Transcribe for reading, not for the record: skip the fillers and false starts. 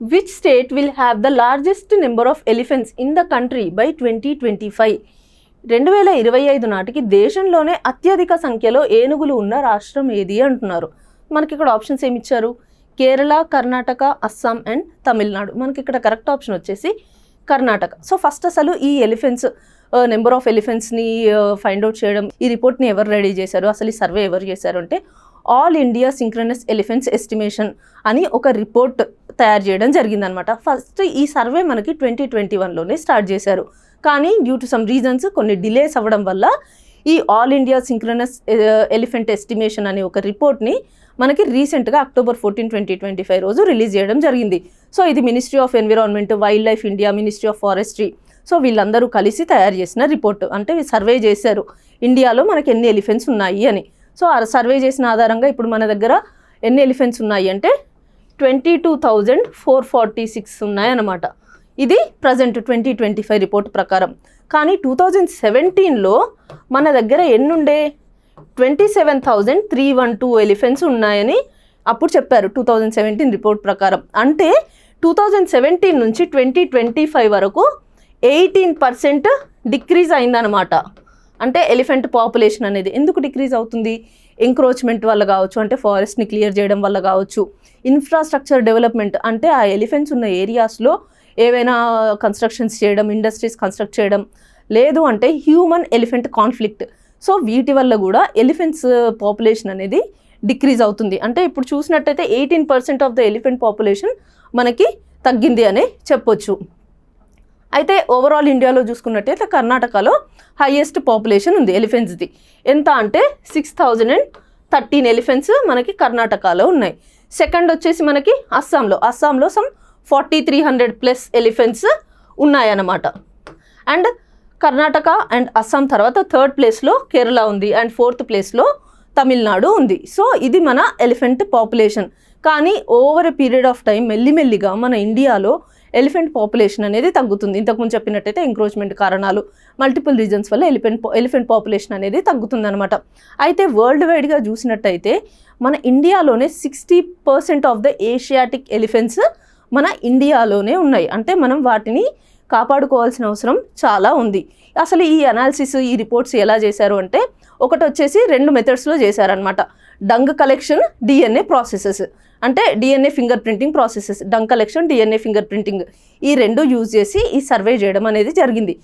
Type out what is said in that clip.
Which state will have the largest number of elephants in the country by 2025? 2025 నాటికి దేశంలోనే అత్యధిక సంఖ్యలో ఏనుగులు ఉన్న రాష్ట్రం ఏది అంటున్నారు. మనకి ఇక్కడ ఆప్షన్స్ ఏమి ఇచ్చారు? కేరళ, కర్ణాటక, అస్సాం అండ్ తమిళనాడు. మనకి ఇక్కడ కరెక్ట్ ఆప్షన్ వచ్చేసి కర్ణాటక. సో ఫస్ట్ అసలు ఈ ఎలిఫెంట్స్ నెంబర్ ఆఫ్ ఎలిఫెంట్స్ని ఫైండ్ అవుట్ చేయడం, ఈ రిపోర్ట్ని ఎవరు రెడీ చేశారు, అసలు ఈ సర్వే ఎవరు చేశారు అంటే all India synchronous elephants estimation అని ఒక రిపోర్ట్ తయారు చేయడం జరిగిందనమాట. ఫస్ట్ ఈ సర్వే మనకి 2021లోనే స్టార్ట్ చేశారు. కానీ డ్యూ టు సమ్ రీజన్స్ కొన్ని డిలేస్ అవ్వడం వల్ల ఈ all India synchronous elephant estimation అనే ఒక రిపోర్ట్ని మనకి రీసెంట్గా October 14, 2025 రోజు రిలీజ్ చేయడం జరిగింది. సో ఇది ministry of environment, wild life India, ministry of forestry, so వీళ్ళందరూ కలిసి తయారు చేసిన రిపోర్ట్. అంటే సర్వే చేశారు ఇండియాలో మనకి ఎన్ని ఎలిఫెంట్స్ ఉన్నాయి అని. సో ఆ సర్వే చేసిన ఆధారంగా ఇప్పుడు మన దగ్గర ఎన్ని ఎలిఫెంట్స్ ఉన్నాయి అంటే 22,446 ఉన్నాయన్నమాట. ఇది ప్రజెంట్ 2025 రిపోర్ట్ ప్రకారం. కానీ 2017లో మన దగ్గర ఎన్నుండే 27,312 ఎలిఫెంట్స్ ఉన్నాయని అప్పుడు చెప్పారు 2017 రిపోర్ట్ ప్రకారం. అంటే 2017 నుంచి 2025 వరకు 18% డిక్రీజ్ అయిందనమాట. అంటే ఎలిఫెంట్ పాపులేషన్ అనేది ఎందుకు డిక్రీజ్ అవుతుంది? ఎంక్రోచ్మెంట్ వల్ల కావచ్చు, అంటే ఫారెస్ట్ని క్లియర్ చేయడం వల్ల కావచ్చు, ఇన్ఫ్రాస్ట్రక్చర్ డెవలప్మెంట్ అంటే ఆ ఎలిఫెంట్స్ ఉన్న ఏరియాస్లో ఏవైనా కన్స్ట్రక్షన్స్ చేయడం, ఇండస్ట్రీస్ కన్స్ట్రక్ట్ చేయడం, లేదు అంటే హ్యూమన్ ఎలిఫెంట్ కాన్ఫ్లిక్ట్. సో వీటి వల్ల కూడా ఎలిఫెంట్స్ పాపులేషన్ అనేది డిక్రీజ్ అవుతుంది. అంటే ఇప్పుడు చూసినట్టయితే 18% ఆఫ్ ద ఎలిఫెంట్ పాపులేషన్ మనకి తగ్గింది అనే చెప్పొచ్చు. అయితే ఓవరాల్ ఇండియాలో చూసుకున్నట్టయితే కర్ణాటకలో హైయెస్ట్ పాపులేషన్ ఉంది ఎలిఫెంట్స్ది. ఎంత అంటే 6,013 ఎలిఫెంట్స్ మనకి కర్ణాటకలో ఉన్నాయి. సెకండ్ వచ్చేసి మనకి అస్సాంలో సమ్ 4,300+ ఎలిఫెంట్స్ ఉన్నాయన్నమాట. అండ్ కర్ణాటక అండ్ అస్సాం తర్వాత థర్డ్ ప్లేస్లో కేరళ ఉంది అండ్ ఫోర్త్ ప్లేస్లో తమిళనాడు ఉంది. సో ఇది మన ఎలిఫెంట్ పాపులేషన్. కానీ over a period of time మెల్లిమెల్లిగా మన ఇండియాలో ఎలిఫెంట్ పాపులేషన్ అనేది తగ్గుతుంది. ఇంతకుముందు చెప్పినట్టయితే ఎంక్రోచ్మెంట్ కారణాలు, మల్టిపుల్ రీజన్స్ వల్ల ఎలిఫెంట్ పాపులేషన్ అనేది తగ్గుతుంది అనమాట. అయితే వరల్డ్ వైడ్గా చూసినట్టయితే మన ఇండియాలోనే 60% ఆఫ్ ద ఏషియాటిక్ ఎలిఫెంట్స్ మన ఇండియాలోనే ఉన్నాయి. అంటే మనం వాటిని కాపాడుకోవాల్సిన అవసరం చాలా ఉంది. అసలు ఈ అనాలిసిస్, ఈ రిపోర్ట్స్ ఎలా చేశారు అంటే ఒకటి వచ్చేసి 2 మెథడ్స్లో చేశారనమాట. Dung collection, DNA processes. అంటే DNA finger printing processes, dung collection, DNA finger printing, ఈ 2 యూజ్ చేసి ఈ సర్వే చేయడం అనేది జరిగింది.